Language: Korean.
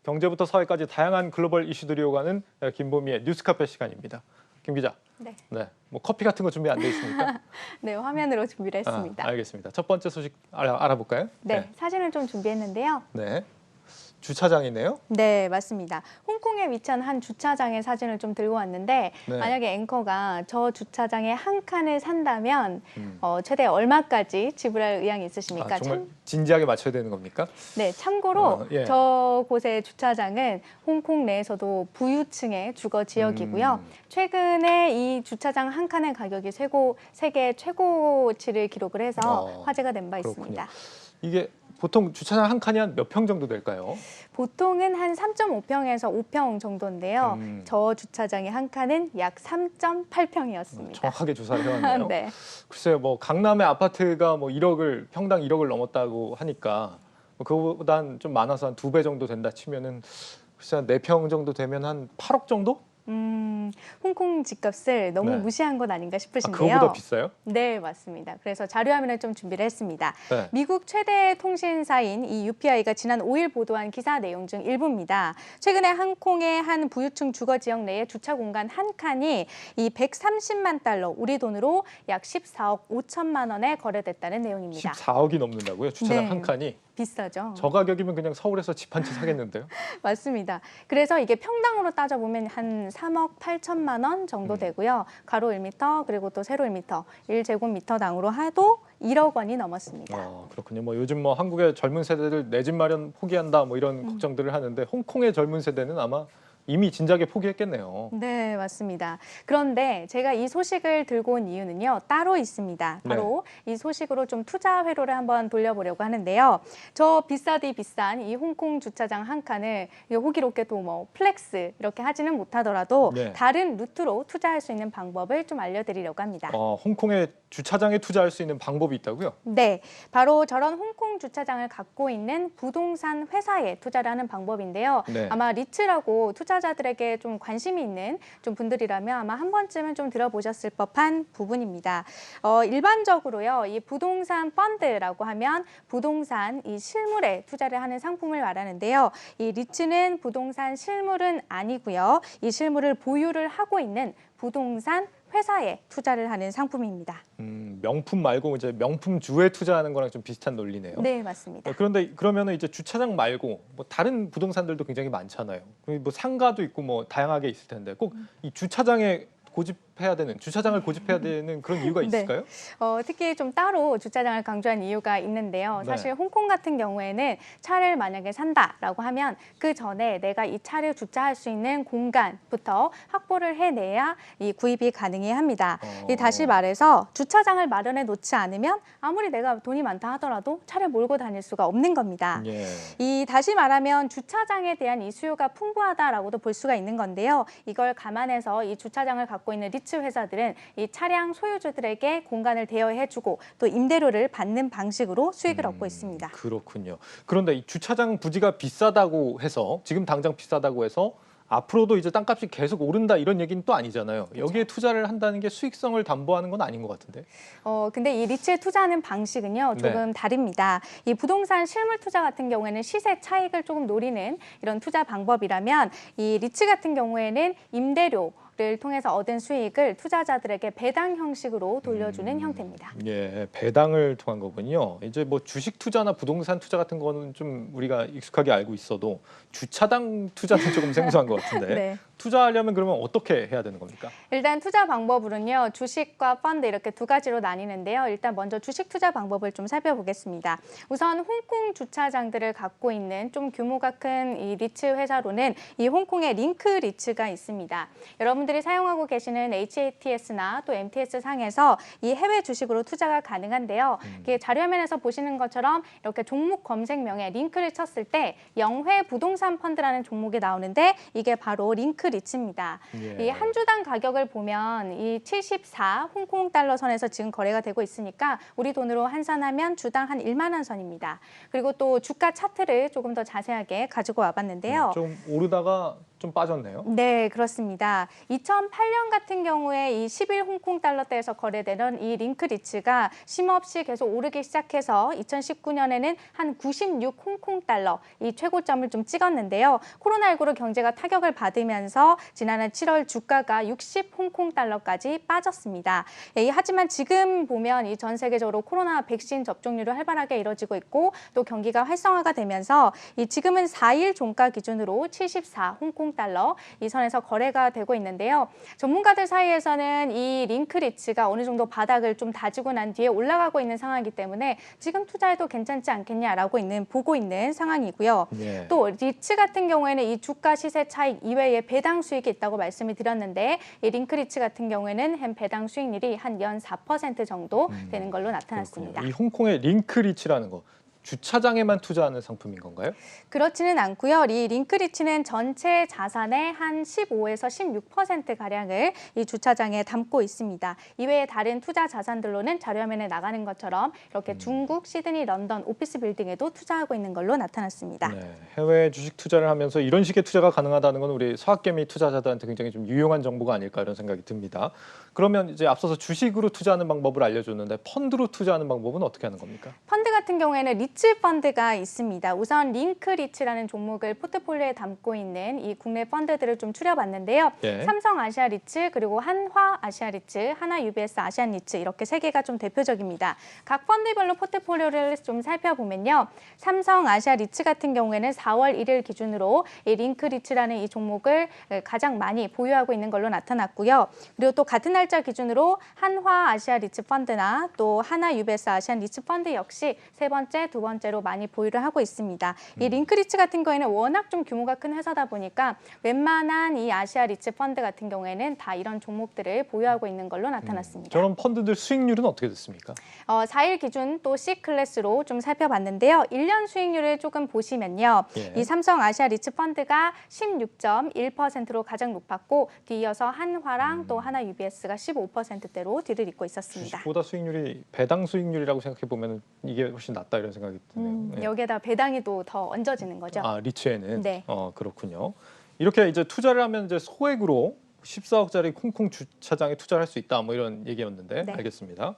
경제부터 사회까지 다양한 글로벌 이슈들이 오가는 김보미의 뉴스카페 시간입니다. 김 기자. 네. 네. 뭐 커피 같은 거 준비 안 돼 있습니까? 네, 화면으로 준비를 했습니다. 알겠습니다. 첫 번째 소식 알아볼까요? 네, 사진을 좀 준비했는데요. 네. 주차장이네요. 네, 맞습니다. 홍콩에 위치한 한 주차장의 사진을 좀 들고 왔는데 네. 만약에 앵커가 저 주차장에 한 칸을 산다면 최대 얼마까지 지불할 의향이 있으십니까? 정말 진지하게 맞춰야 되는 겁니까? 네, 참고로 예. 저곳의 주차장은 홍콩 내에서도 부유층의 주거 지역이고요. 최근에 이 주차장 한 칸의 가격이 세계 최고치를 기록을 해서 화제가 된 바 있습니다. 이게 보통 주차장 한 칸이 한 몇 평 정도 될까요? 보통은 한 3.5평에서 5평 정도인데요. 저 주차장의 한 칸은 약 3.8평이었습니다. 정확하게 조사를 해왔네요. 네. 글쎄요, 뭐 강남의 아파트가 뭐 1억을 평당 1억을 넘었다고 하니까 뭐 그거보단 좀 많아서 한 2배 정도 된다 치면은 글쎄 한 4평 정도 되면 한 8억 정도? 홍콩 집값을 너무 네. 무시한 것 아닌가 싶으신데요. 그거보다 비싸요? 네, 맞습니다. 그래서 자료화면을 좀 준비를 했습니다. 네. 미국 최대 통신사인 이 UPI가 지난 5일 보도한 기사 내용 중 일부입니다. 최근에 홍콩의 한 부유층 주거 지역 내의 주차 공간 한 칸이 이 130만 달러, 우리 돈으로 약 14억 5천만 원에 거래됐다는 내용입니다. 14억이 넘는다고요? 주차장 네. 한 칸이? 비싸죠. 저 가격이면 그냥 서울에서 집 한 채 사겠는데요? 맞습니다. 그래서 이게 평당으로 따져보면 한 3억 8천만 원 정도 되고요. 가로 1m 그리고 또 세로 1m, 1제곱미터당으로 해도 1억 원이 넘었습니다. 그렇군요. 뭐 요즘 뭐 한국의 젊은 세대들 내 집 마련 포기한다 뭐 이런 걱정들을 하는데 홍콩의 젊은 세대는 아마 이미 진작에 포기했겠네요. 네, 맞습니다. 그런데 제가 이 소식을 들고 온 이유는요, 따로 있습니다. 바로 이 소식으로 좀 투자 회로를 한번 돌려보려고 하는데요. 저 비싸디 비싼 이 홍콩 주차장 한 칸을 호기롭게도 뭐 플렉스 이렇게 하지는 못하더라도 다른 루트로 투자할 수 있는 방법을 좀 알려드리려고 합니다. 홍콩의 주차장에 투자할 수 있는 방법이 있다고요? 네, 바로 저런 홍콩 주차장을 갖고 있는 부동산 회사에 투자를 하는 방법인데요. 아마 리츠라고 투자자들에게 좀 관심이 있는 좀 분들이라면 아마 한 번쯤은 좀 들어보셨을 법한 부분입니다. 일반적으로요, 이 부동산 펀드라고 하면 부동산 이 실물에 투자를 하는 상품을 말하는데요. 이 리츠는 부동산 실물은 아니고요. 이 실물을 보유를 하고 있는 부동산 회사에 투자를 하는 상품입니다. 명품 말고 이제 명품주에 투자하는 거랑 좀 비슷한 논리네요. 네, 맞습니다. 그런데 그러면은 이제 주차장 말고 뭐 다른 부동산들도 굉장히 많잖아요. 뭐 상가도 있고 뭐 다양하게 있을 텐데 꼭 이 주차장에 주차장을 고집해야 되는 그런 이유가 있을까요? 특히 좀 따로 주차장을 강조한 이유가 있는데요. 사실 홍콩 같은 경우에는 차를 만약에 산다라고 하면 그 전에 내가 이 차를 주차할 수 있는 공간부터 확보를 해내야 이 구입이 가능해야 합니다. 다시 말해서 주차장을 마련해 놓지 않으면 아무리 내가 돈이 많다 하더라도 차를 몰고 다닐 수가 없는 겁니다. 다시 말하면 주차장에 대한 이 수요가 풍부하다라고도 볼 수가 있는 건데요. 이걸 감안해서 이 주차장을 갖고 있는 리츠 회사들은 이 차량 소유주들에게 공간을 대여해주고 또 임대료를 받는 방식으로 수익을 얻고 있습니다. 그렇군요. 그런데 이 주차장 부지가 비싸다고 해서 지금 당장 비싸다고 해서 앞으로도 이제 땅값이 계속 오른다 이런 얘기는 또 아니잖아요. 여기에 투자를 한다는 게 수익성을 담보하는 건 아닌 것 같은데. 근데 이 리츠에 투자하는 방식은요, 조금 다릅니다. 이 부동산 실물 투자 같은 경우에는 시세 차익을 조금 노리는 이런 투자 방법이라면 이 리츠 같은 경우에는 임대료를 통해서 얻은 수익을 투자자들에게 배당 형식으로 돌려주는 형태입니다. 예, 배당을 통한 거군요. 이제 뭐 주식 투자나 부동산 투자 같은 거는 좀 우리가 익숙하게 알고 있어도 주차장 투자는 조금 생소한 것 같은데 투자하려면 그러면 어떻게 해야 되는 겁니까? 일단 투자 방법으로는요, 주식과 펀드 이렇게 두 가지로 나뉘는데요. 일단 먼저 주식 투자 방법을 좀 살펴보겠습니다. 우선 홍콩 주차장들을 갖고 있는 좀 규모가 큰 이 리츠 회사로는 이 홍콩의 링크 리츠가 있습니다. 여러분들이 사용하고 계시는 HATS나 또 MTS 상에서 이 해외 주식으로 투자가 가능한데요. 이게 자료화면에서 보시는 것처럼 이렇게 종목 검색명에 링크를 쳤을 때 영회 부동산 펀드라는 종목이 나오는데 이게 바로 링크 리츠입니다. 이 한 주당 가격을 보면 이 74 홍콩 달러 선에서 지금 거래가 되고 있으니까 우리 돈으로 환산하면 주당 한 1만 원 선입니다. 그리고 또 주가 차트를 조금 더 자세하게 가지고 와봤는데요. 좀 오르다가 좀 빠졌네요. 네, 그렇습니다. 2008년 같은 경우에 이 11 홍콩 달러대에서 거래되던 이 링크 리츠가 쉼없이 계속 오르기 시작해서 2019년에는 한 96 홍콩 달러 이 최고점을 좀 찍었는데요. 코로나19로 경제가 타격을 받으면서 지난해 7월 주가가 60 홍콩 달러까지 빠졌습니다. 하지만 지금 보면 이 전 세계적으로 코로나 백신 접종률이 활발하게 이뤄지고 있고 또 경기가 활성화가 되면서 이 지금은 4일 종가 기준으로 74 홍콩 달러 이 선에서 거래가 되고 있는데요. 전문가들 사이에서는 이 링크 리츠가 어느 정도 바닥을 좀 다지고 난 뒤에 올라가고 있는 상황이기 때문에 지금 투자해도 괜찮지 않겠냐라고 보고 있는 상황이고요. 예. 또 리츠 같은 경우에는 이 주가 시세 차익 이외에 배당 수익이 있다고 말씀을 드렸는데 이 링크 리츠 같은 경우에는 한 배당 수익률이 한 연 4% 정도 되는 걸로 나타났습니다. 그렇군요. 이 홍콩의 링크 리츠라는 거 주차장에만 투자하는 상품인 건가요? 그렇지는 않고요. 이 링크리츠는 전체 자산의 한 15에서 16%가량을 이 주차장에 담고 있습니다. 이외에 다른 투자 자산들로는 자료화면에 나가는 것처럼 이렇게 중국, 시드니, 런던 오피스 빌딩에도 투자하고 있는 걸로 나타났습니다. 네, 해외 주식 투자를 하면서 이런 식의 투자가 가능하다는 건 우리 서학개미 투자자들한테 굉장히 좀 유용한 정보가 아닐까 이런 생각이 듭니다. 그러면 이제 앞서서 주식으로 투자하는 방법을 알려줬는데 펀드로 투자하는 방법은 어떻게 하는 겁니까? 펀드 같은 경우에는 리츠 펀드가 있습니다. 우선 링크 리츠라는 종목을 포트폴리오에 담고 있는 이 국내 펀드들을 좀 추려봤는데요. 예. 삼성 아시아 리츠 그리고 한화 아시아 리츠, 하나 UBS 아시안 리츠 이렇게 세 개가 좀 대표적입니다. 각 펀드별로 포트폴리오를 좀 살펴보면요. 삼성 아시아 리츠 같은 경우에는 4월 1일 기준으로 이 링크 리츠라는 이 종목을 가장 많이 보유하고 있는 걸로 나타났고요. 그리고 또 같은 날짜 기준으로 한화 아시아 리츠 펀드나 또 하나 UBS 아시안 리츠 펀드 역시 세 번째, 두 번째로 많이 보유를 하고 있습니다. 이 링크 리츠 같은 경우에는 워낙 좀 규모가 큰 회사다 보니까 웬만한 이 아시아 리츠 펀드 같은 경우에는 다 이런 종목들을 보유하고 있는 걸로 나타났습니다. 저런 펀드들 수익률은 어떻게 됐습니까? 4일 기준 또 C클래스로 좀 살펴봤는데요. 1년 수익률을 조금 보시면요. 예. 이 삼성 아시아 리츠 펀드가 16.1%로 가장 높았고 뒤이어서 한화랑 또 하나 UBS가 15%대로 뒤를 잇고 있었습니다. 주식보다 수익률이 배당 수익률이라고 생각해 보면 이게 훨씬 낫다 이런 생각이 드네요. 예. 여기에다 배당이 또 더 얹어지는 거죠. 아, 리츠에는. 네. 그렇군요. 이렇게 이제 투자를 하면 이제 소액으로 14억짜리 콩콩 주차장에 투자를 할 수 있다 뭐 이런 얘기였는데 네. 알겠습니다.